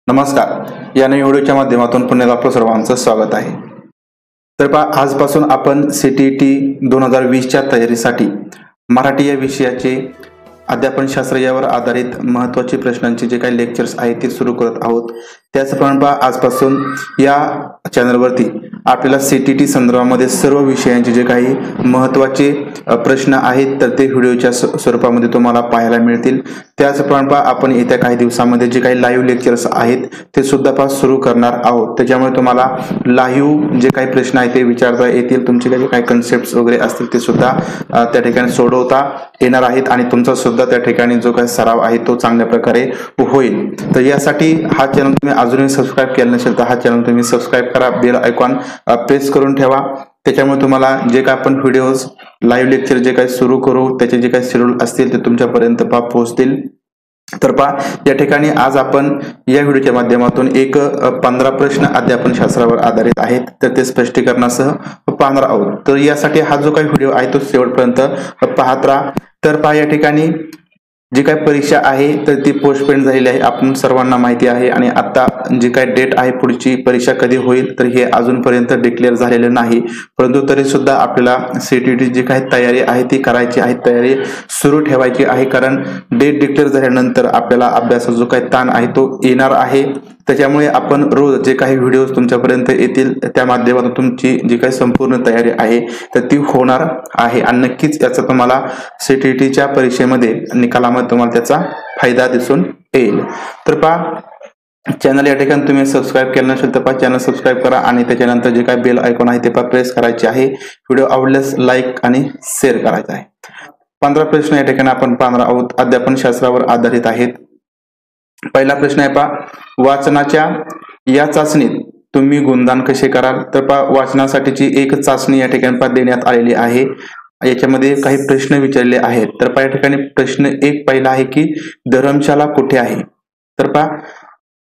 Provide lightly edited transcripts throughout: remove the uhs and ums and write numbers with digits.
नमस्कार। या नवीन व्हिडिओच्या माध्यमातून पुन्हा आपलं सर्वांचं स्वागत आहे। तर आजपासून आपण सीटीईटी 2020च्या तयारीसाठी मराठी या विषयाचे अध्यापनशास्त्र यावर आधारित महत्त्वाचे प्रश्नांचे जे काही लेक्चर्स आहेत ते सुरू करत आहोत। त्याचप्रमाणे आजपासून या चॅनलवरती आपल्याला सीटीईटी संदर्भामध्ये सर्व विषयांचे जे काही महत्त्वाचे प्रश्न आहेत तर ते व्हिडिओच्या स्वरूपामध्ये तुम्हाला पाहायला मिळतील। त्याचप्रमाणे आपण येत्या काही दिवसांमध्ये जे काही लाईव्ह लेक्चर्स आहेत ते सुद्धा सुरू करणार आहोत। त्याच्यामुळे तुम्हाला लाईव्ह जे काही प्रश्न आहेत ते विचारता येतील, तुमचे जे काही कन्सेप्ट्स वगैरे असतील ते सुद्धा त्या ठिकाणी सोडवता येणार आहेत आणि तुमचा सुद्धा त्या ठिकाणी जो काही सराव आहे तो चांगल्या प्रकारे होईल। तर यासाठी हा चॅनल तुम्ही अजूनही सबस्क्राइब केला नसेल तर हा चॅनल तुम्ही सबस्क्राइब करा, बेल आयकॉन प्रेस करून ठेवा। त्याच्यामुळे तुम्हाला जे काही आपण व्हिडिओज लाईव्ह लेक्चर जे काही सुरू करू त्याचे जे काही शेड्यूल असतील ते तुमच्यापर्यंत पोहोचतील। तर या ठिकाणी आज आपण या व्हिडिओच्या माध्यमातून एक 15 प्रश्न अध्यापन शास्त्रावर आधारित आहेत तर ते स्पष्टीकरणासह पाहणार आहोत। तर यासाठी हा जो काही व्हिडिओ आहे तो शेवटपर्यंत पाहत राहा। तर या ठिकाणी जी काही परीक्षा आहे तर ती पोस्टपोन झालेली आहे, आपण सर्वांना माहिती आहे। आणि आता जी काही डेट आहे पुढची परीक्षा कधी होईल तर हे अजूनपर्यंत डिक्लेअर झालेलं नाही, परंतु तरी सुद्धा आपल्याला सीटीईटी जी काही तयारी आहे ती करायची आहे, तयारी सुरू ठेवायची आहे। कारण डेट डिक्लेअर झाल्यानंतर आपल्याला अभ्यासाचा जो काही ताण आहे तो येणार आहे। त्याच्यामुळे आपण रोज जे काही व्हिडिओज तुमच्यापर्यंत येतील त्या माध्यमातून तुमची जी काही संपूर्ण तयारी आहे तर ती होणार आहे आणि नक्कीच याचा तुम्हाला सीटीईटीच्या परीक्षेमध्ये निकालामध्ये तुम्हाला त्याचा फायदा दिसून येईल। तर चॅनल या ठिकाणी तुम्ही सबस्क्राइब केलं नसेल तर चॅनल सबस्क्राइब करा आणि त्याच्यानंतर जे काही बेल आयकॉन आहे ते प्रेस करायचे आहे। व्हिडिओ आवडल्यास लाईक आणि शेअर करायचा आहे। 15 प्रश्न या ठिकाणी आपण पाहणार आहोत, अध्यापन शास्त्रावर आधारित आहेत। पहिला प्रश्न आहे वाचनाच्या या चाचणीत तुम्ही गुणदान कसे कराल। तर वाचनासाठीची एक चाचणी या ठिकाणी देण्यात आलेली आहे। याच्यामध्ये काही प्रश्न विचारले आहेत। तर या ठिकाणी प्रश्न एक पहिला आहे की धर्मशाला कुठे आहे। तर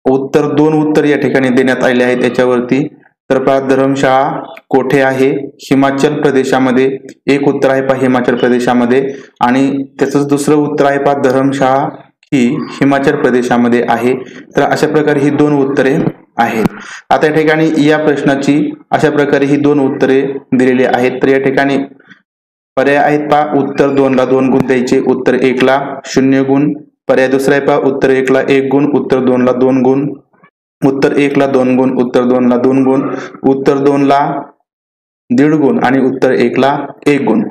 उत्तर 2 उत्तर या ठिकाणी देण्यात आले आहेत याच्यावरती। तर धर्मशाळा कोठे आहे, हिमाचल प्रदेशामध्ये एक उत्तर आहे हिमाचल प्रदेशामध्ये। आणि त्याचं दुसरं उत्तर आहे धर्मशाळा ही हिमाचल प्रदेशामध्ये आहे। तर अशा प्रकारे ही 2 उत्तरे आहेत। आता या ठिकाणी या प्रश्नाची अशा प्रकारे ही 2 उत्तरे दिलेली आहेत। तर या ठिकाणी पर्याय आहेत उत्तर 2 ला 2 गुण द्यायचे, उत्तर 1 ला 0 गुण। पर्याय दुसरा आहे उत्तर 1 ला 1 गुण, उत्तर 2 ला 2 गुण, उत्तर 1 ला 2 गुण, उत्तर 2 ला 2 गुण, उत्तर 2 ला 1.5 गुण आणि उत्तर 1 ला 1 गुण।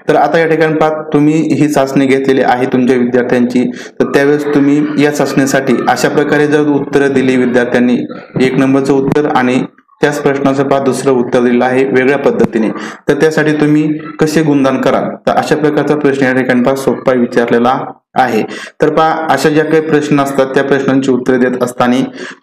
तर आता या ठिकाणी तुम्ही ही चाचणी घेतलेली आहे तुमच्या विद्यार्थ्यांची। तर त्यावेळेस तुम्ही या चाचणीसाठी अशा प्रकारे जर उत्तर दिली विद्यार्थ्यांनी, 1 नंबरचं उत्तर आणि त्याच प्रश्नाचं दुसरं उत्तर दिलेलं आहे वेगळ्या पद्धतीने, तर त्यासाठी तुम्ही कसे गुणदान कराल। तर अशा प्रकारचा प्रश्न या ठिकाणी सोपा विचारलेला आहे। तर अशा ज्या काही प्रश्न असतात त्या प्रश्नांची उत्तरे देत असताना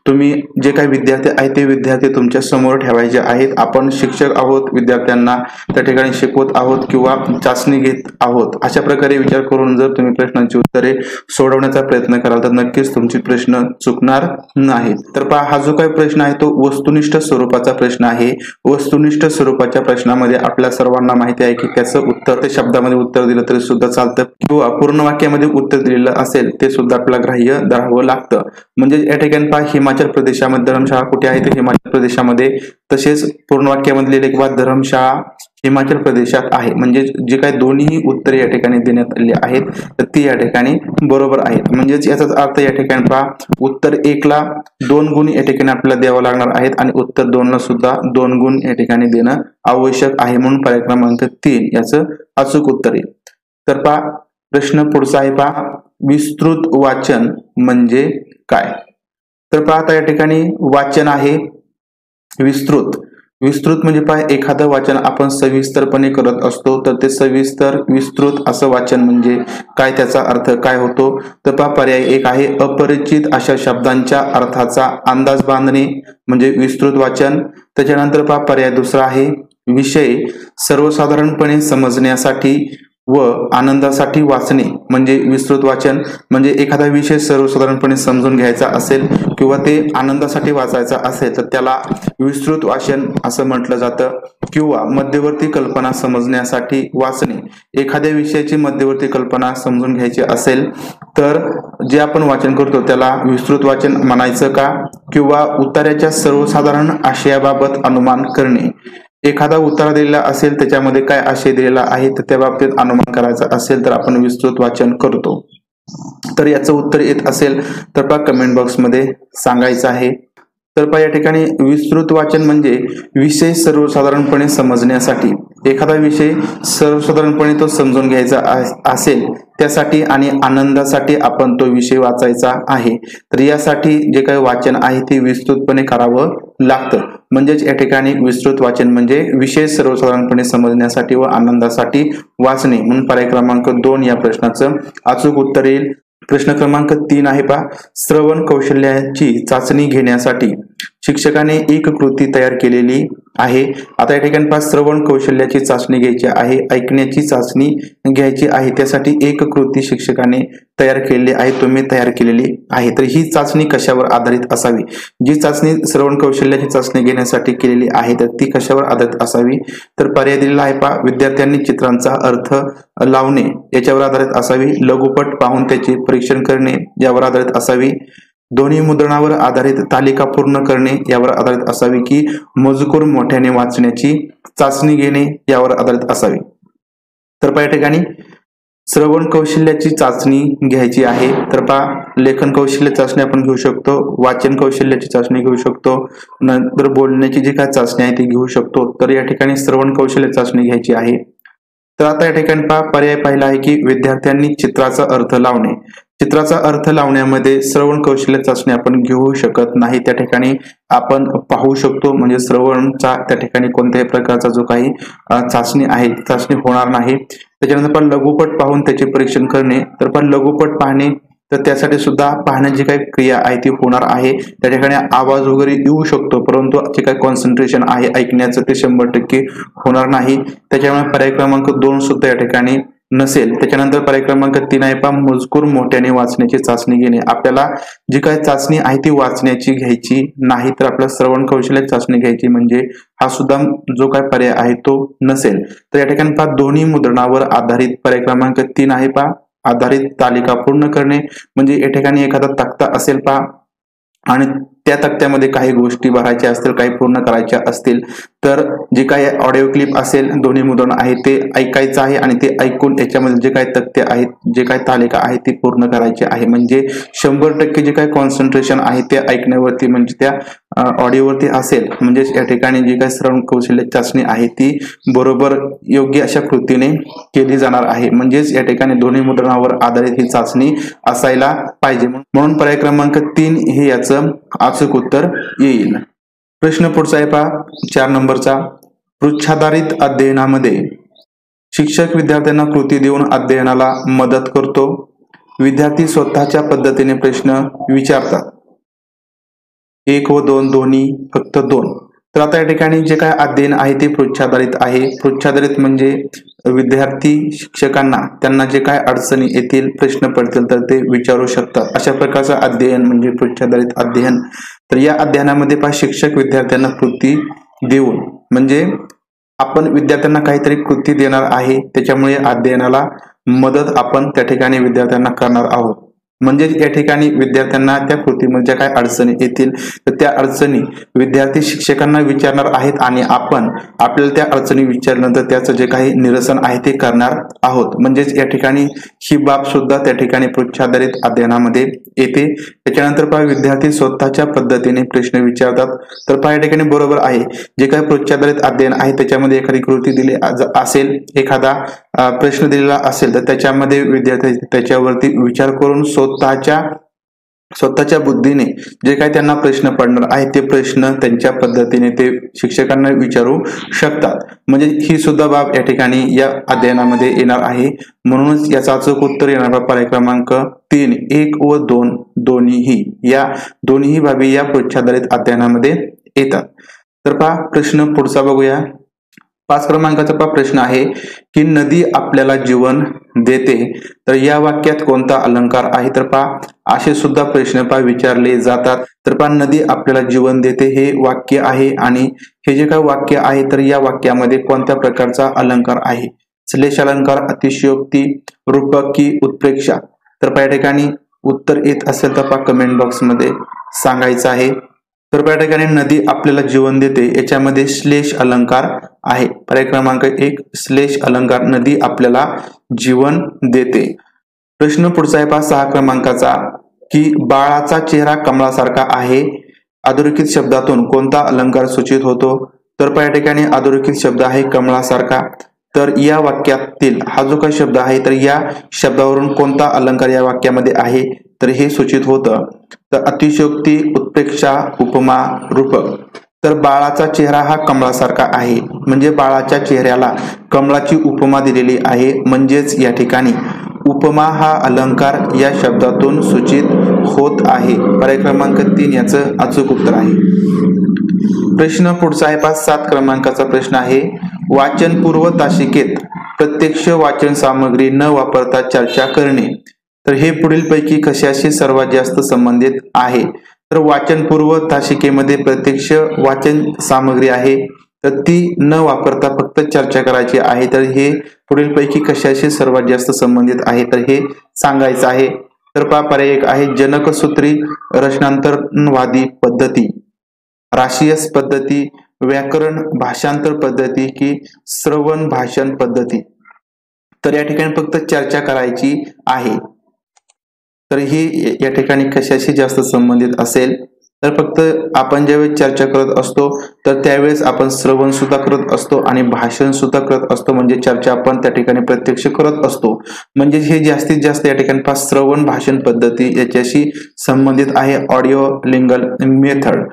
तुम्ही जे काही विद्यार्थी आहेत ते विद्यार्थी तुमच्या समोर ठेवायचे आहेत। आपण शिक्षक आहोत, विद्यार्थ्यांना त्या ठिकाणी शिकवत आहोत किंवा चाचणी घेत आहोत, अशा प्रकारे विचार करून जर तुम्ही प्रश्नांची उत्तरे सोडवण्याचा प्रयत्न कराल तर नक्कीच तुमचे प्रश्न चुकणार नाहीत। तर हा जो काही प्रश्न आहे तो वस्तुनिष्ठ स्वरूपाचा प्रश्न आहे। वस्तुनिष्ठ स्वरूपाच्या प्रश्नामध्ये आपल्या सर्वांना माहिती आहे की त्याचं उत्तर ते शब्दामध्ये उत्तर दिलं तरी सुद्धा चालतं किंवा पूर्ण वाक्यामध्ये उत्तर दिलेलं असेल ते सुद्धा आपल्याला ग्राह्य धरावं लागतं। म्हणजे या ठिकाणी हिमाचल प्रदेशामध्ये धर्मशाळा कुठे आहे ते हिमाचल प्रदेशामध्ये, तसेच पूर्ण वाक्यामध्ये लिहिले धर्मशाळा हिमाचल प्रदेशात आहे। म्हणजे जे काही दोन्ही उत्तरे या ठिकाणी देण्यात आली आहेत तर ती या ठिकाणी बरोबर आहेत। म्हणजेच याचाच अर्थ या ठिकाणी उत्तर 1 ला 2 गुण या ठिकाणी आपल्याला द्यावं लागणार आहेत आणि उत्तर 2 ला सुद्धा 2 गुण या ठिकाणी देणं आवश्यक आहे। म्हणून पर्याय क्रमांक 3 याचं अचूक उत्तर येईल। तर प्रश्न पुढचा आहे विस्तृत वाचन म्हणजे काय। तर आता या ठिकाणी वाचन आहे विस्तृत। विस्तृत म्हणजे एखादं वाचन आपण सविस्तरपणे करत असतो तर ते सविस्तर विस्तृत असं वाचन म्हणजे काय, त्याचा अर्थ काय होतो। तर पर्याय 1 आहे अपरिचित अशा शब्दांच्या अर्थाचा अंदाज बांधणे म्हणजे विस्तृत वाचन। त्याच्यानंतर पर्याय दुसरा आहे विषय सर्वसाधारणपणे समजण्यासाठी व आनंदासाठी वाचणे म्हणजे विस्तृत वाचन। म्हणजे एखादा विषय सर्वसाधारणपणे समजून घ्यायचा असेल किंवा ते आनंदासाठी वाचायचा असेल तर त्याला विस्तृत वाचन असं म्हटलं जातं। किंवा मध्यवर्ती कल्पना समजण्यासाठी वाचणे, एखाद्या विषयाची मध्यवर्ती कल्पना समजून घ्यायची असेल तर जे आपण वाचन करतो त्याला विस्तृत वाचन म्हणायचं का किंवा उतार्याच्या सर्वसाधारण आशयाबाबत अनुमान करणे. एखादा उतारा दिलेला असेल त्याच्यामध्ये काय आशय दिलेला आहे तर त्या बाबतीत अनुमान करायचा असेल तर आपण विस्तृत वाचन करतो. तर याचं उत्तर येत असेल तर पहा कमेंट बॉक्समध्ये सांगायचं आहे. तर पहा या ठिकाणी विस्तृत वाचन म्हणजे विषय सर्वसाधारणपणे समजण्यासाठी, एखादा विषय सर्वसाधारणपणे तो समजून घ्यायचा असेल त्यासाठी आणि आनंदासाठी आपण तो विषय वाचायचा आहे. तर यासाठी जे काही वाचन आहे ते विस्तृतपणे करावं लागतं. म्हणजेच या ठिकाणी विस्तृत वाचन म्हणजे विषय सर्वसाधारणपणे समजण्यासाठी व आनंदासाठी वाचणे. म्हणून पर्याय क्रमांक 2 या प्रश्नाचं अचूक उत्तर येईल. प्रश्न क्रमांक 3 आहे पहा, श्रवण कौशल्याची चाचणी घेण्यासाठी शिक्षकाने एक कृती तयार केलेली आहे. आता या ठिकाणी पहा श्रवण कौशल्याची चाचणी घ्यायची आहे, ऐकण्याची चाचणी घ्यायची आहे. त्यासाठी एक कृती शिक्षकाने तयार केलेली आहे, तुम्ही तयार केलेली आहे. तर ही चाचणी कशावर आधारित असावी? जी चाचणी श्रवण कौशल्याची चाचणी घेण्यासाठी केलेली आहे तर ती कशावर आधारित असावी? तर पर्याय दिलेला आहे पहा, विद्यार्थ्यांनी चित्रांचा अर्थ लावणे याच्यावर आधारित असावी, लघुपट पाहून त्याचे परीक्षण करणे यावर आधारित असावी, ध्वनी मुद्रणावर आधारित तालिका पूर्ण करणे यावर आधारित असावी, की मजकूर मोठ्याने वाचण्याची चाचणी घेणे यावर आधारित असावी. तर पहा या ठिकाणी श्रवण कौशल्याची चाचणी घ्यायची आहे. तर पहा लेखन कौशल्य चाचणी आपण घेऊ शकतो, वाचन कौशल्याची चाचणी घेऊ शकतो, नंतर बोलण्याची जी काय चाचणी आहे ती घेऊ शकतो. तर या ठिकाणी श्रवण कौशल्य चाचणी घ्यायची आहे. तर आता या ठिकाणी पहा पर्याय पहिला आहे की विद्यार्थ्यांनी चित्राचा अर्थ लावणे. चित्राचा अर्थ लावण्यामध्ये श्रवण कौशल्य चाचणी आपण घेऊ शकत नाही. त्या ठिकाणी आपण पाहू शकतो म्हणजे श्रवणचा त्या ठिकाणी कोणत्याही प्रकारचा जो काही चाचणी आहे चाचणी होणार नाही. त्याच्यानंतर पण लघुपट पाहून त्याचे परीक्षण करणे. तर पण लघुपट पाहणे तर त्यासाठी सुद्धा पाहण्याची काही क्रिया आहे ती होणार आहे. त्या ठिकाणी आवाज वगैरे येऊ शकतो परंतु जे काही कॉन्सन्ट्रेशन आहे ऐकण्याचं ते 100% होणार नाही. त्याच्यामुळे पर्याय क्रमांक 2 सुद्धा या ठिकाणी नसेल. त्याच्यानंतर पर्याय क्रमांक 3 आहे पहा, मजकूर मोठ्याने वाचण्याची चाचणी घेणे. आपल्याला जी काही चाचणी आहे ती वाचण्याची घ्यायची नाही तर आपल्याला श्रवण कौशल्य चाचणी घ्यायची म्हणजे हा सुद्धा जो काही पर्याय आहे तो नसेल. तर या ठिकाणी पहा ध्वनी मुद्रणावर आधारित पर्याय क्रमांक 3 आहे पहा, आधारित तालिका पूर्ण करणे म्हणजे या ठिकाणी एखादा तक्ता असेल पहा आणि त्या तक्त्यामध्ये काही गोष्टी भरायच्या असतील काही पूर्ण करायच्या असतील तर जे काही ऑडिओ क्लिप असेल ध्वनी मुद्रण आहे ते ऐकायचं आहे आणि ते ऐकून याच्यामध्ये जे काही तथ्य आहेत जे काही तालिका आहे ती पूर्ण करायची आहे. म्हणजे 100% जे काही कॉन्सन्ट्रेशन आहे ते ऐकण्यावरती म्हणजे त्या ऑडिओवरती असेल. म्हणजे या ठिकाणी जी काही श्रवण कौशल्य चाचणी आहे ती बरोबर योग्य अशा कृतीने केली जाणार आहे. म्हणजेच या ठिकाणी ध्वनी मुद्रणावर आधारित ही चाचणी असायला पाहिजे. म्हणून पर्याय क्रमांक 3 हे याचं अचूक उत्तर येईल. प्रश्न पुढचा आहे पहा 4 नंबरचा, पृच्छाधारित अध्ययनामध्ये शिक्षक विद्यार्थ्यांना कृती देऊन अध्ययनाला मदत करतो. विद्यार्थी स्वतःच्या पद्धतीने प्रश्न विचारतात. 1 व 2 दोन्ही, फक्त 2. तर आता या ठिकाणी जे काय अध्ययन आहे ते पृच्छाधारित आहे. पृच्छाधारित म्हणजे विद्यार्थी शिक्षकांना त्यांना जे काय अडचणी येतील प्रश्न पडतील तर ते विचारू शकतात. अशा प्रकारचं अध्ययन म्हणजे पृच्छाधारित अध्ययन. तर या अध्ययनामध्ये पहा शिक्षक विद्यार्थ्यांना कृती देऊन म्हणजे आपण विद्यार्थ्यांना काहीतरी कृती देणार आहे त्याच्यामुळे अध्ययनाला मदत आपण त्या ठिकाणी विद्यार्थ्यांना करणार आहोत. म्हणजे या ठिकाणी विद्यार्थ्यांना त्या कृतीमध्ये ज्या काही अडचणी येतील तर त्या अडचणी विद्यार्थी शिक्षकांना विचारणार आहेत आणि आपण आपल्याला त्या अडचणी विचारल्यानंतर त्याचं जे काही निरसन आहे ते करणार आहोत. म्हणजेच या ठिकाणी ही बाब सुद्धा त्या ठिकाणी पृच्छाधारित अध्ययनामध्ये येते. त्याच्यानंतर पहा विद्यार्थी स्वतःच्या पद्धतीने प्रश्न विचारतात. तर पहा या ठिकाणी बरोबर आहे जे काही पृच्छाधारित अध्ययन आहे त्याच्यामध्ये एखादी कृती दिली असेल एखादा प्रश्न दिलेला असेल तर त्याच्यामध्ये विद्यार्थी त्याच्यावरती विचार करून स्वतःच्या बुद्धीने जे काही त्यांना प्रश्न पडणार आहे ते प्रश्न त्यांच्या पद्धतीने ते शिक्षकांना विचारू शकतात. म्हणजे ही सुद्धा बाब या ठिकाणी या अध्ययनामध्ये येणार आहे. म्हणूनच याचा अचूक उत्तर येणार पर्याय क्रमांक 3 1 व 2 दोन्हीही, या दोन्ही बाबी या पृच्छाधारित अध्ययनामध्ये येतात. तर पहा प्रश्न पुढचा बघूया. 5 क्रमांकाचा प्रश्न आहे की नदी आपल्याला जीवन देते. तर या वाक्यात कोणता अलंकार आहे? तर पहा असे सुद्धा प्रश्न विचारले जातात. तर पहा नदी आपल्याला जीवन देते हे वाक्य आहे आणि हे जे काही वाक्य आहे तर या वाक्यामध्ये कोणत्या प्रकारचा अलंकार आहे? श्लेष अलंकार, अतिशयोक्ती, रूपक की उत्प्रेक्षा? तर पहा या ठिकाणी उत्तर येत असेल तर पहा कमेंट बॉक्स मध्ये सांगायचं आहे. तर या ठिकाणी नदी आपल्याला जीवन देते याच्यामध्ये श्लेष अलंकार आहे। पर्याय क्रमांक 1 श्लेष अलंकार, नदी आपल्याला जीवन देते। प्रश्न पुढचा आहे 6 क्रमांकाचा की बाळाचा चेहरा कमळासारखा आहे, अधोरेखित शब्दातून कोणता अलंकार सूचित होतो? तर या ठिकाणी अधोरेखित शब्द आहे कमळासारखा। तर या वाक्यातील हा जो काही शब्द आहे तर या शब्दावरून कोणता अलंकार या वाक्यामध्ये आहे तर हे सूचित होतं। तर अतिशयोक्ती, उत्प्रेक्षा, उपमा, रूपक। तर बाळाचा चेहरा हा कमळासारखा आहे म्हणजे बाळाच्या चेहऱ्याला कमळाची उपमा दिलेली आहे, म्हणजेच या ठिकाणी उपमा हा अलंकार या शब्दातून सूचित होत आहे। पर्याय क्रमांक 3 याचं अचूक उत्तर आहे। प्रश्न पुढचा आहे 7 क्रमांकाचा प्रश्न आहे वाचनपूर्व तासिकेत प्रत्यक्ष वाचन सामग्री न वापरता चर्चा करणे। तर हे पुढील पैकी कशाशी सर्वात जास्त संबंधित आहे? तर वाचनपूर्व तासिकेमध्ये प्रत्यक्ष वाचन सामग्री आहे तर ती न वापरता फक्त चर्चा करायची आहे। तर हे पुढील पैकी कशाशी सर्वात जास्त संबंधित आहे तर हे सांगायचं आहे। तर पर्याय 1 आहे जनकसूत्री, रचनांतरवादी पद्धती, राशियस पद्धती, व्याकरण भाषांतर पद्धती की श्रवण भाषण पद्धती। तर या ठिकाणी फक्त चर्चा करायची आहे। तर ही या ठिकाणी कशाशी जास्त संबंधित असेल तर फक्त आपण ज्यावेळेस चर्चा करत असतो तर त्यावेळेस आपण श्रवण सुद्धा करत असतो आणि भाषण सुद्धा करत असतो, म्हणजे चर्चा आपण त्या ठिकाणी प्रत्यक्ष करत असतो। म्हणजे हे जास्तीत जास्त या ठिकाणी श्रवण भाषण पद्धती याच्याशी संबंधित आहे, ऑडिओ लिंगल मेथड।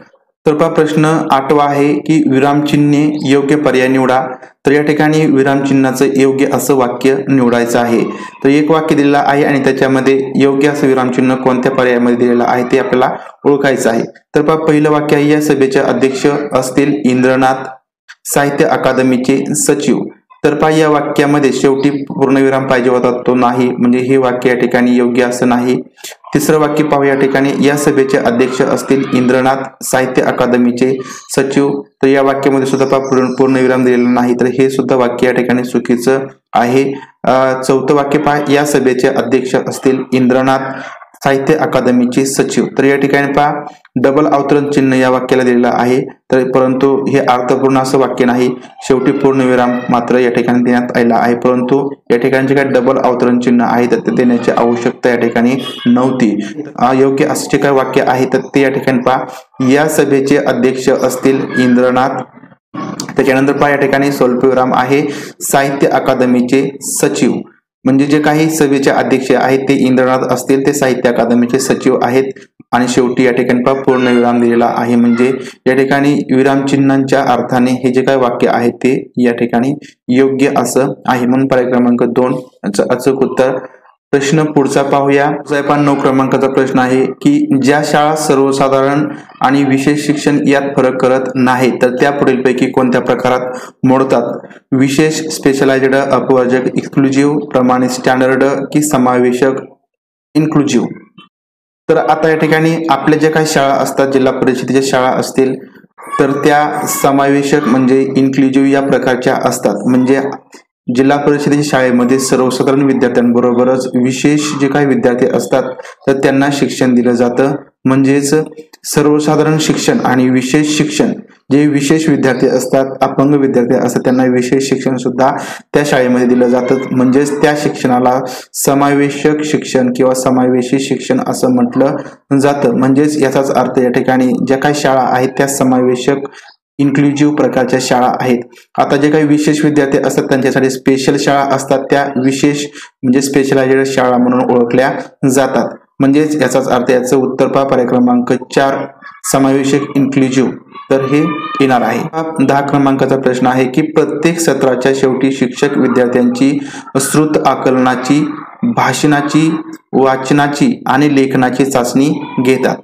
तर प्रश्न 8वा आहे की विरामचिन्हे योग्य पर्याय निवडा। तर या ठिकाणी विरामचिन्हाचं योग्य असं वाक्य निवडायचं आहे। तर एक वाक्य दिलेलं आहे आणि त्याच्यामध्ये योग्य असं विरामचिन्ह कोणत्या पर्यायामध्ये दिलेलं आहे ते आपल्याला ओळखायचं आहे। तर पहिलं वाक्य आहे या सभेचे अध्यक्ष असतील इंद्रनाथ, साहित्य अकादमीचे सचिव। तर या वाक्यामध्ये शेवटी पूर्णविराम पाहिजे होता, तो नाही, म्हणजे हे वाक्य या ठिकाणी योग्य असं नाही। तिसरं वाक्य पाहू या ठिकाणी या सभेचे अध्यक्ष असतील इंद्रनाथ, साहित्य अकादमीचे सचिव। तर या वाक्यामध्ये सुद्धा पूर्णविराम दिलेला नाही, तर हे सुद्धा वाक्य या ठिकाणी चुकीचं आहे। चौथं वाक्य पहा या सभेचे अध्यक्ष असतील इंद्रनाथ, साहित्य अकादमीचे सचिव। तर या ठिकाणी डबल अवतरण चिन्ह या वाक्याला दिलेलं आहे, तर परंतु हे अर्थपूर्ण असं वाक्य नाही, शेवटी पूर्णविराम मात्र या ठिकाणी देण्यात आलेला आहे, परंतु या ठिकाणी जे काही डबल अवतरण चिन्ह आहे तर ते देण्याची आवश्यकता या ठिकाणी नव्हती। योग्य असे जे काही वाक्य आहे तर ते या ठिकाणी या सभेचे अध्यक्ष असतील इंद्रनाथ, त्याच्यानंतर या ठिकाणी स्वल्पविराम आहे साहित्य अकादमीचे सचिव, म्हणजे जे काही सभेचे अध्यक्ष आहेत ते इंद्रनाथ असतील, ते साहित्य अकादमीचे सचिव आहेत आणि शेवटी या ठिकाणी पूर्णविराम दिलेला आहे। म्हणजे या ठिकाणी विरामचिन्हांच्या अर्थाने हे जे काही वाक्य आहे ते या ठिकाणी योग्य असं आहे, म्हणून पर्याय क्रमांक 2 अचूक उत्तर। प्रश्न पुढचा पाहूया 9 क्रमांकाचा प्रश्न आहे की ज्या शाळा सर्वसाधारण आणि विशेष शिक्षण यात फरक करत नाही तर त्या पुढीलपैकी कोणत्या प्रकारात मोडतात? विशेष, स्पेशलाइज्ड, अपवर्जक, एक्सक्लुझिव्ह, प्रमाणित स्टँडर्ड की समावेशक इन्क्लुझिव्ह। तर आता या ठिकाणी आपल्या ज्या काही शाळा असतात, जिल्हा परिषदेच्या शाळा असतील तर त्या समावेशक म्हणजे इन्क्लुझिव्ह या प्रकारच्या असतात। म्हणजे जिल्हा परिषदेच्या शाळेमध्ये सर्वसाधारण विद्यार्थ्यांबरोबरच विशेष जे काही विद्यार्थी असतात तर त्यांना शिक्षण दिलं जातं। म्हणजेच सर्वसाधारण शिक्षण आणि विशेष शिक्षण, जे विशेष विद्यार्थी असतात, अपंग विद्यार्थी असतात, त्यांना विशेष शिक्षण सुद्धा त्या शाळेमध्ये दिलं जातं। म्हणजेच त्या शिक्षणाला समावेशक शिक्षण किंवा समावेशी शिक्षण असं म्हटलं जातं। म्हणजेच याचाच अर्थ या ठिकाणी ज्या काही शाळा आहेत त्या समावेशक इन्क्लुझिव्ह प्रकारच्या शाळा आहेत। आता जे काही विशेष विद्यार्थी असतात त्यांच्यासाठी स्पेशल शाळा असतात, त्या विशेष म्हणजे स्पेशलाइज्ड शाळा म्हणून ओळखल्या जातात। म्हणजेच याचाच अर्थ याचं उत्तर पर्याय क्रमांक 4 समावेशक इन्क्लुझिव्ह तर हे येणार आहे। 10 क्रमांकाचा प्रश्न आहे की प्रत्येक सत्राच्या शेवटी शिक्षक विद्यार्थ्यांची श्रुत आकलनाची, भाषणाची, वाचनाची आणि लेखनाची चाचणी घेतात।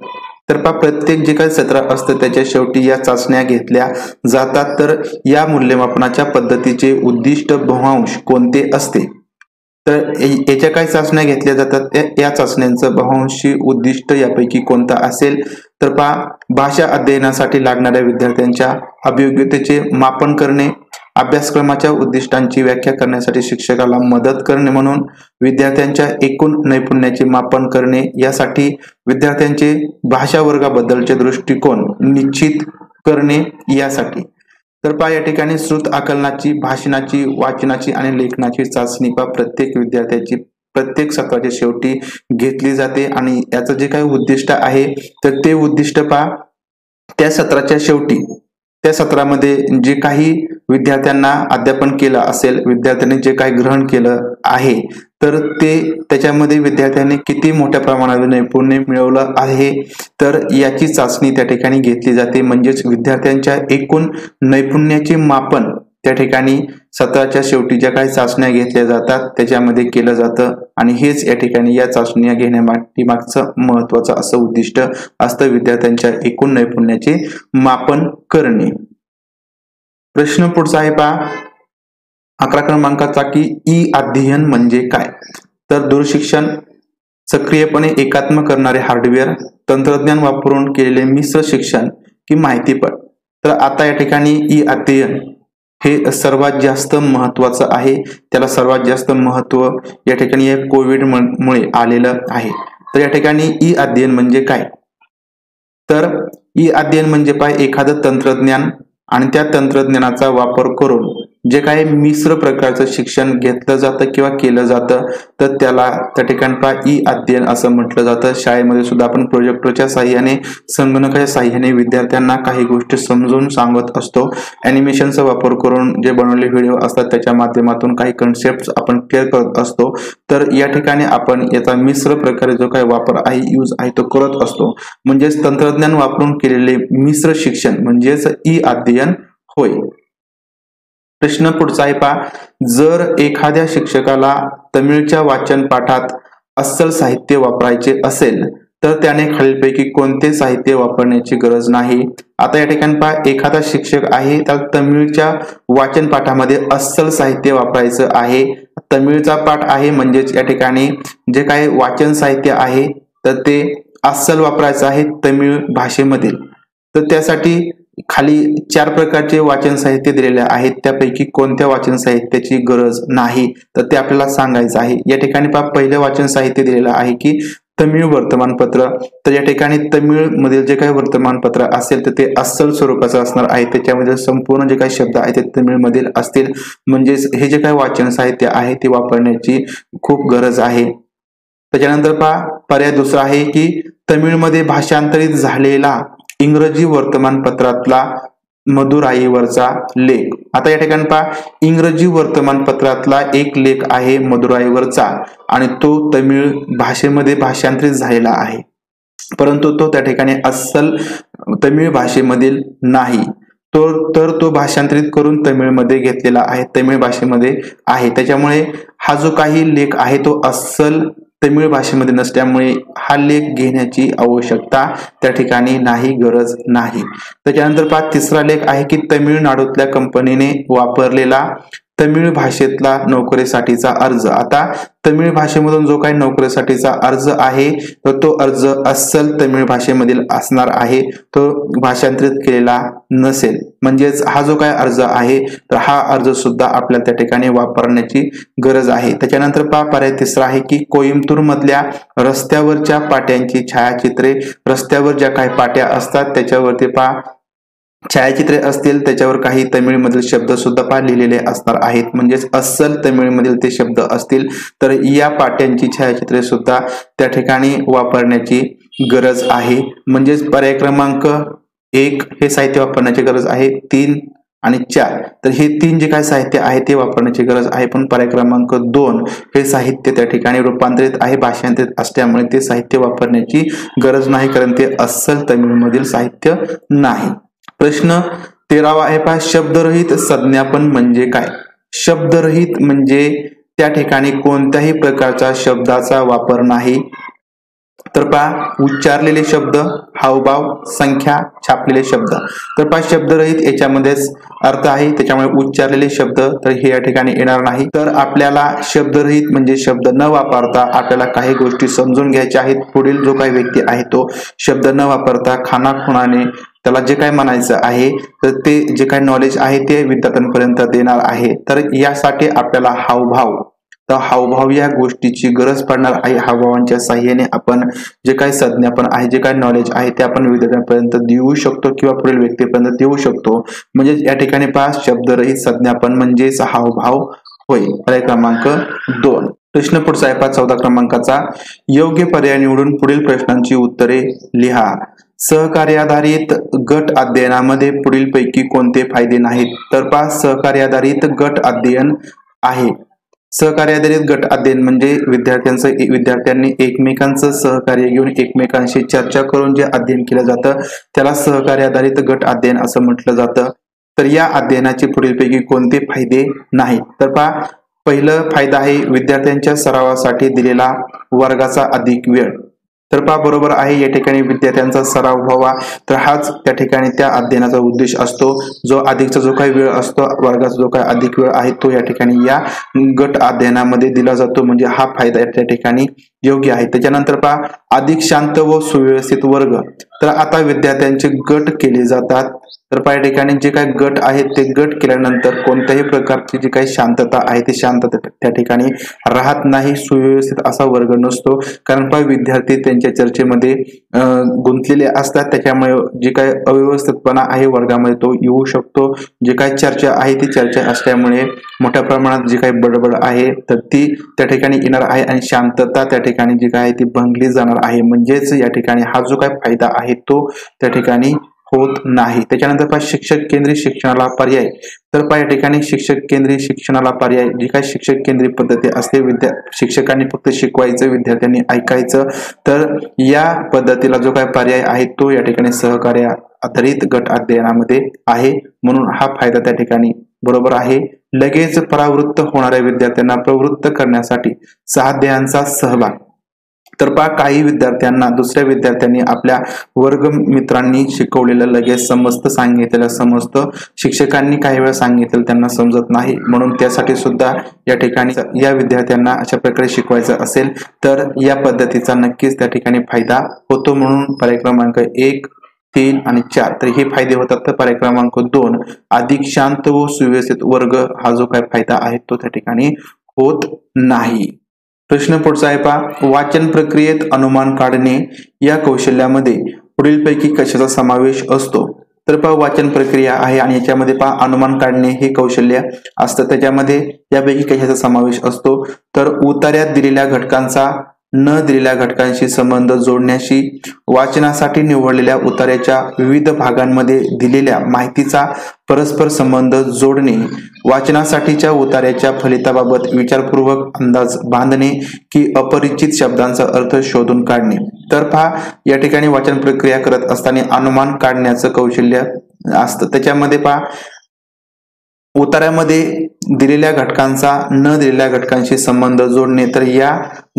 तर प्रत्येक जे काही सत्र असतं त्याच्या शेवटी या चाचण्या घेतल्या जातात। तर या मूल्यमापनाच्या पद्धतीचे उद्दिष्ट बहुंश कोणते असते? तर याच्या काही चाचण्या घेतल्या जातात, या चाचण्यांचं बहुंशी उद्दिष्ट यापैकी कोणता असेल? तर भाषा अध्ययनासाठी लागणाऱ्या विद्यार्थ्यांच्या अभियोग्यतेचे मापन करणे, अभ्यासक्रमाच्या उद्दिष्टांची व्याख्या करण्यासाठी शिक्षकाला मदत करणे म्हणून विद्यार्थ्यांच्या एकूण नैपुण्याचे मापन करणे, यासाठी विद्यार्थ्यांचे भाषा वर्गाबद्दलचे दृष्टिकोन निश्चित करणे यासाठी। तर पहा या ठिकाणी श्रुत आकलनाची, भाषणाची, वाचनाची आणि लेखनाची चाचणी प्रत्येक विद्यार्थ्याची प्रत्येक सत्राच्या शेवटी घेतली जाते आणि याचं जे काही उद्दिष्ट आहे तर ते उद्दिष्ट पहा त्या सत्राच्या शेवटी त्या सत्रामध्ये जे काही विद्यार्थ्यांना अध्यापन केलं असेल, विद्यार्थ्यांनी जे काही ग्रहण केलं आहे तर ते त्याच्यामध्ये विद्यार्थ्यांनी किती मोठ्या प्रमाणात नैपुण्य मिळवलं आहे तर याची चाचणी त्या ठिकाणी घेतली जाते। म्हणजेच विद्यार्थ्यांच्या एकूण नैपुण्याचे मापन त्या ठिकाणी सत्राच्या शेवटी ज्या काही चाचण्या घेतल्या जातात त्याच्यामध्ये केलं जातं आणि हेच या ठिकाणी या चाचण्या घेण्यामागचं महत्वाचं असं उद्दिष्ट असतं, विद्यार्थ्यांच्या एकूण नैपुण्याचे मापन करणे। प्रश्न पुढचा आहे पहा 11 क्रमांकाचा की ई अध्ययन म्हणजे काय? तर दूरशिक्षण, सक्रियपणे एकात्म करणारे हार्डवेअर, तंत्रज्ञान वापरून केलेले मिश्र शिक्षण की माहितीपट। तर आता या ठिकाणी ई अध्ययन हे सर्वात जास्त महत्वाचं आहे, त्याला सर्वात जास्त महत्व या ठिकाणी कोविड मुळे आलेलं आहे। तर या ठिकाणी ई अध्ययन म्हणजे काय? तर ई अध्ययन म्हणजे एखादं तंत्रज्ञान आणि त्या तंत्रज्ञानाचा वापर करून जे काही मिश्र प्रकारचं शिक्षण घेतलं जातं किंवा केलं जातं तर त्याला त्या ठिकाणी ई अध्ययन असं म्हटलं जातं। शाळेमध्ये सुद्धा आपण प्रोजेक्टरच्या साहाय्याने, संगणकाच्या साहाय्याने विद्यार्थ्यांना काही गोष्टी समजून सांगत असतो। ॲनिमेशनचा वापर करून जे बनवलेले व्हिडिओ असतात त्याच्या माध्यमातून काही कन्सेप्ट आपण क्लिअर करत असतो। तर या ठिकाणी आपण याचा मिश्र प्रकारे जो काही वापर आहे, यूज आहे तो करत असतो। म्हणजेच तंत्रज्ञान वापरून केलेले मिश्र शिक्षण म्हणजेच ई अध्ययन होय। प्रश्न पुढचा आहे पहा, जर एखाद्या शिक्षकाला तमिळच्या वाचन पाठात अस्सल साहित्य वापरायचे असेल तर त्याने खालीलपैकी कोणते साहित्य वापरण्याची गरज नाही? आता या ठिकाणी पहा एखादा शिक्षक आहे त्याला तमिळच्या वाचन पाठामध्ये अस्सल साहित्य वापरायचं आहे। तमिळचा पाठ आहे म्हणजेच या ठिकाणी जे काही वाचन साहित्य आहे तर ते अस्सल वापरायचं आहे तमिळ भाषेमधील। तर त्यासाठी खाली 4 प्रकारचे वाचन साहित्य दिलेले आहेत, त्यापैकी कोणत्या वाचन साहित्याची गरज नाही तर ते आपल्याला सांगायचं आहे। या ठिकाणी पहिलं वाचन साहित्य दिलेलं आहे की तमिळ वर्तमानपत्र। तर या ठिकाणी तमिळ मधील जे काही वर्तमानपत्र असेल तर ते अस्सल स्वरूपाचं असणार आहे, त्याच्यामध्ये संपूर्ण जे काही शब्द आहेत ते तमिळ मधील असतील। म्हणजेच हे जे काही वाचन साहित्य आहे ते वापरण्याची खूप गरज आहे। त्याच्यानंतर पर्याय दुसरा आहे की तमिळमध्ये भाषांतरित झालेला इंग्रजी वर्तमानपत्रातला मदुराईवरचा लेख। आता या ठिकाणी इंग्रजी वर्तमानपत्रातला एक लेख आहे मदुराईवरचा आणि तो तमिळ भाषेमध्ये भाषांतरित झालेला आहे, परंतु तो त्या ठिकाणी अस्सल तमिळ भाषेमधील नाही, तो भाषांतरित करून तमिळमध्ये घेतलेला आहे, तमिळ भाषेमध्ये आहे। त्याच्यामुळे हा जो काही लेख आहे तो अस्सल तमिळ भाषेमध्ये नसल्यामुळे हा लेख घेण्याची आवश्यकता त्या ठिकाणी नाही, गरज नाही। त्याच्यानंतर तिसरा लेख आहे की तमिळनाडूतल्या कंपनीने वापरलेला तमिळ भाषेतला नोकरीसाठीचा अर्ज। आता तमिळ भाषेमधून जो काही नोकरीसाठीचा अर्ज आहे तर तो अर्ज अस्सल तमिळ भाषेमधील असणार आहे, तो भाषांतरित केलेला नसेल। म्हणजेच हा जो काही अर्ज आहे तर हा अर्ज सुद्धा आपल्याला त्या ठिकाणी वापरण्याची गरज आहे। त्याच्यानंतर पर्याय तिसरा आहे की कोइंबतूर मधल्या रस्त्यावरच्या पाट्यांची छायाचित्रे, रस्त्यावर ज्या काही पाट्या असतात त्याच्यावरती छायाचित्रे असतील, त्याच्यावर काही तमिळ मधील शब्द सुद्धा लिहिलेले असणार आहेत, म्हणजेच अस्सल तमिळ मधील ते शब्द असतील तर या पाट्यांची छायाचित्रे सुद्धा त्या ठिकाणी वापरण्याची गरज आहे। म्हणजेच पर्याय क्रमांक 1 हे साहित्य वापरण्याची गरज आहे, 3 आणि 4 तर हे 3 जे काही साहित्य आहे ते वापरण्याची गरज आहे, पण पर्याय क्रमांक 2 हे साहित्य त्या ठिकाणी रूपांतरित आहे, भाषांतरित असल्यामुळे ते साहित्य वापरण्याची गरज नाही, कारण ते अस्सल तमिळ मधील साहित्य नाही। प्रश्न 13वा आहे शब्दरहित संज्ञापन म्हणजे काय? शब्दरहित म्हणजे त्या ठिकाणी कोणत्याही प्रकारच्या शब्दाचा वापर नाही, तर उच्चारलेले शब्द, हावभाव, संख्या, छापलेले शब्द। तर शब्दरहित याच्यामध्येच अर्थ आहे, त्याच्यामुळे उच्चारलेले शब्द तर हे या ठिकाणी येणार नाही। तर आपल्याला शब्दरहित म्हणजे शब्द न वापरता आपल्याला काही गोष्टी समजून घ्यायच्या आहेत। पुढील जो काही व्यक्ती आहे तो शब्द न वापरता खानाखुणाने त्याला जे काय म्हणायचं आहे तर ते जे काय नॉलेज आहे ते विद्यार्थ्यांपर्यंत देणार आहे। तर यासाठी आपल्याला हावभाव, तर हावभाव या गोष्टीची गरज पडणार आहे। हावभावांच्या साहाय्याने आपण जे काही संज्ञापन आहे, जे काही नॉलेज आहे ते आपण विद्यार्थ्यांपर्यंत देऊ शकतो किंवा पुढील व्यक्तीपर्यंत देऊ शकतो। म्हणजे या ठिकाणी पहा, शब्दरहित संज्ञापन म्हणजेच हावभाव होय। पर्याय क्रमांक 2। प्रश्न पुढचा आहे पहा 14 क्रमांकाचा, योग्य पर्याय निवडून पुढील प्रश्नांची उत्तरे लिहा। सहकार्याधारित गट अध्ययनामध्ये पुढीलपैकी कोणते फायदे नाहीत? तर पहा, सहकार्याधारित गट अध्ययन आहे। सहकार्याधारित गट अध्ययन म्हणजे विद्यार्थ्यांनी एकमेकांचं सहकार्य घेऊन एकमेकांशी चर्चा करून जे अध्ययन केलं जातं त्याला सहकार्याधारित गट अध्ययन असं म्हटलं जातं। तर या अध्ययनाचे पुढीलपैकी कोणते फायदे नाही? तर पहा, पहिलं फायदा आहे विद्यार्थ्यांच्या सरावासाठी दिलेला वर्गाचा अधिक वेळ। तर पहा, बरोबर आहे, या ठिकाणी विद्यार्थ्यांचा सराव व्हावा तर हाच त्या ठिकाणी त्या अध्ययनाचा उद्देश असतो। जो अधिकचा जो काही वेळ असतो, वर्गाचा जो काही अधिक वेळ आहे तो या ठिकाणी या गट अध्ययनामध्ये दिला जातो, म्हणजे हा फायदा त्या ठिकाणी योग्य आहे। त्याच्यानंतर पहा, अधिक शांत व सुव्यवस्थित वर्ग। तर आता विद्यार्थ्यांचे गट केले जातात, तर पहा या ठिकाणी जे काही गट आहेत ते गट केल्यानंतर कोणत्याही प्रकारची जी काही शांतता आहे ती शांतता त्या ठिकाणी राहत नाही, सुव्यवस्थित असा वर्ग नसतो। कारण पहा, विद्यार्थी त्यांच्या चर्चेमध्ये गुंतलेले असतात, त्याच्यामुळे जे काही अव्यवस्थितपणा आहे वर्गामध्ये तो येऊ शकतो। जे काही चर्चा आहे ती चर्चा असल्यामुळे मोठ्या प्रमाणात जी काही बडबड आहे तर ती त्या ठिकाणी येणार आहे आणि शांतता त्या ठिकाणी जी काय ती भंगली जाणार आहे। म्हणजेच या ठिकाणी हा जो काही फायदा आहे तो त्या ठिकाणी होत नाही। त्याच्यानंतर पहा, शिक्षक केंद्रित शिक्षणाला पर्याय। तर पहा, या ठिकाणी शिक्षक केंद्रित शिक्षणाला पर्याय, जी काही शिक्षक केंद्रित पद्धती असते, शिक्षकांनी फक्त शिकवायचं, विद्यार्थ्यांनी ऐकायचं, तर या पद्धतीला जो काही पर्याय आहे तो या ठिकाणी सहकार्य आधारित गट अध्ययनामध्ये आहे, म्हणून हा फायदा त्या ठिकाणी बरोबर आहे। लगेच परावृत्त होणाऱ्या विद्यार्थ्यांना प्रवृत्त करण्यासाठी स्वाध्यायांचा सहभाग। तर पहा, काही विद्यार्थ्यांना दुसऱ्या विद्यार्थ्यांनी आपल्या वर्ग मित्रांनी शिकवलेलं लगेच समजतं, सांगितलेलं समजतं, शिक्षकांनी काही वेळा सांगितलेलं त्यांना समजत नाही, म्हणून त्यासाठी सुद्धा या ठिकाणी या विद्यार्थ्यांना अशा प्रकारे शिकवायचं असेल तर या पद्धतीचा नक्कीच त्या ठिकाणी फायदा होतो। म्हणून पर्याय क्रमांक 1, 3 आणि 4 तर हे फायदे होतात। तर पर्याय क्रमांक 2 अधिक शांत व सुव्यवस्थित वर्ग हा जो काही फायदा आहे तो त्या ठिकाणी होत नाही। प्रश्न पुढचा आहे पहा, वाचन प्रक्रियेत अनुमान काढणे या कौशल्यामध्ये पुढीलपैकी कशाचा समावेश असतो? तर पहा, वाचन प्रक्रिया आहे आणि याच्यामध्ये पहा अनुमान काढणे हे कौशल्य असतं, त्याच्यामध्ये यापैकी कशाचा समावेश असतो? तर उतार्यात दिलेल्या घटकांचा न दिलेल्या घटकांशी संबंध जोडण्याशी, वाचनासाठी निवडलेल्या उतार्याच्या विविध भागांमध्ये दिलेल्या माहितीचा परस्पर संबंध जोडणे, वाचनासाठीच्या उतार्याच्या फलिताबाबत विचारपूर्वक अंदाज बांधणे की अपरिचित शब्दांचा अर्थ शोधून काढणे। तर पहा, या ठिकाणी वाचन प्रक्रिया करत असताना अनुमान काढण्याचं कौशल्य असतं, त्याच्यामध्ये पहा उतार्यामध्ये दिलेल्या घटकांचा न दिलेल्या घटकांशी संबंध जोडणे, तर या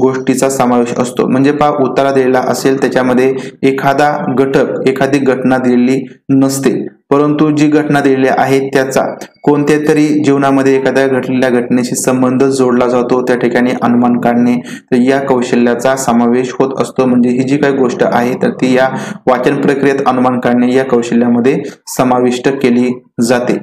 गोष्टीचा समावेश असतो। म्हणजे पहा, उतारा दिलेला असेल त्याच्यामध्ये एखादा घटक, एखादी घटना दिलेली नसते, परंतु जी घटना दिलेली आहे त्याचा कोणत्या तरी जीवनामध्ये एखाद्या घडलेल्या घटनेशी संबंध जोडला जातो, त्या ठिकाणी अनुमान काढणे, तर या कौशल्याचा समावेश होत असतो। म्हणजे ही जी काही गोष्ट आहे तर ती या वाचन प्रक्रियेत अनुमान काढणे या कौशल्यामध्ये समाविष्ट केली जाते।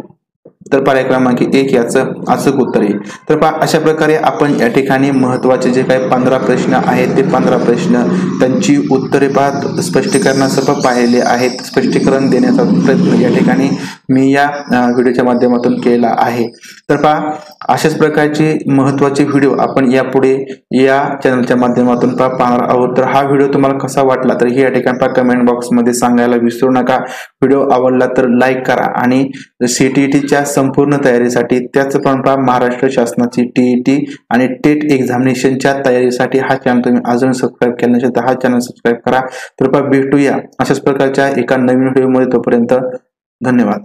तर पर्याय क्रमांक 1 याचं अचूक उत्तर आहे। तर पहा, अशा प्रकारे आपण या ठिकाणी महत्त्वाचे जे काही 15 प्रश्न आहेत ते 15 प्रश्न त्यांची उत्तरे पहा स्पष्टीकरणासह पाहिले आहेत, स्पष्टीकरण देण्याचा प्रयत्न या ठिकाणी मी या व्हिडिओच्या माध्यमातून केला आहे। तर पहा, अशाच प्रकारचे महत्त्वाचे व्हिडिओ आपण यापुढे या चॅनलच्या माध्यमातून पाहणार आहोत। तर हा व्हिडिओ तुम्हाला कसा वाटला तर हे या ठिकाणी पहा कमेंट बॉक्समध्ये सांगायला विसरू नका। व्हिडिओ आवडला तर लाईक करा आणि CTETच्या संपूर्ण तयारीसाठी, त्याचप्रमाणे पहा महाराष्ट्र शासनाची TET आणि टेट एक्झामिनेशनच्या तयारीसाठी हा चॅनल तुम्ही अजून सबस्क्राईब केला नसेल तर हा चॅनल सबस्क्राईब करा। तर पहा, भेटूया अशाच प्रकारच्या एका नवीन व्हिडिओमध्ये, तोपर्यंत धन्यवाद।